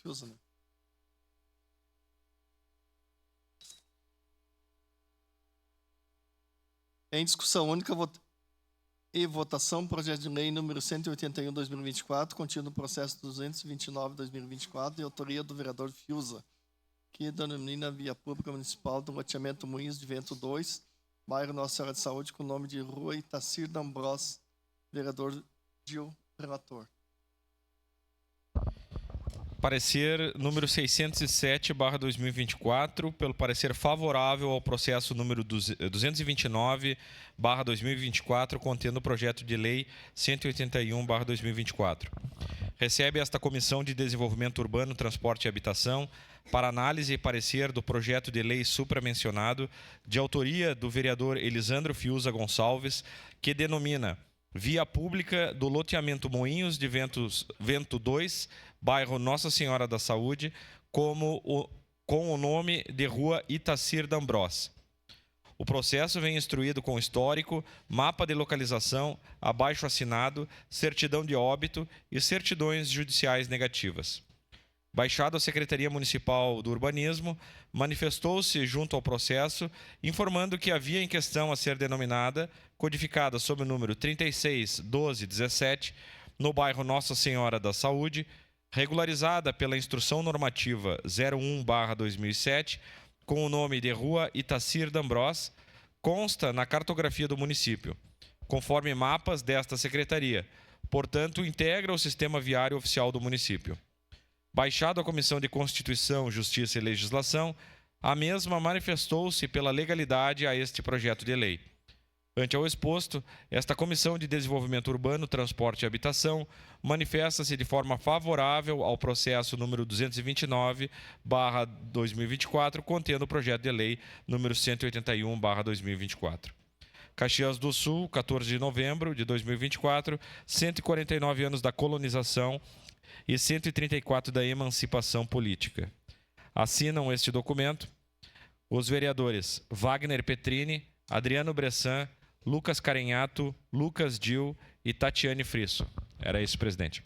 Fiuza, né? Em discussão única e votação, projeto de lei número 181/2024, contido no processo 229/2024, de autoria do vereador Fiuza, que denomina via pública municipal do loteamento Moinhos de Vento 2, bairro Nossa Senhora de Saúde, com o nome de Rua Itacir D'Ambros. Vereador Gil, relator. Parecer número 607/2024, pelo parecer favorável ao processo número 229/2024, contendo o projeto de lei 181/2024. Recebe esta Comissão de Desenvolvimento Urbano, Transporte e Habitação para análise e parecer do projeto de lei supramencionado, de autoria do vereador Elisandro Fiuza Gonçalves, que denomina via pública do loteamento Moinhos de Vento 2, bairro Nossa Senhora da Saúde, com o nome de Rua Itacir D'Ambros. O processo vem instruído com histórico, mapa de localização, abaixo assinado, certidão de óbito e certidões judiciais negativas. Baixado à Secretaria Municipal do Urbanismo, manifestou-se junto ao processo, informando que a via em questão a ser denominada, codificada sob o número 361217, no bairro Nossa Senhora da Saúde, regularizada pela Instrução Normativa 01/2007, com o nome de Rua Itacir D'Ambros, consta na cartografia do município, conforme mapas desta secretaria, portanto, integra o sistema viário oficial do município. Baixado à Comissão de Constituição, Justiça e Legislação, a mesma manifestou-se pela legalidade a este projeto de lei. Ante ao exposto, esta Comissão de Desenvolvimento Urbano, Transporte e Habitação manifesta-se de forma favorável ao processo número 229/2024, contendo o projeto de lei número 181/2024. Caxias do Sul, 14 de novembro de 2024, 149 anos da colonização e 134 da emancipação política. Assinam este documento os vereadores Wagner Petrini, Adriano Bressan, Lucas Carenhato, Lucas Dil e Tatiane Frisso. Era isso, presidente.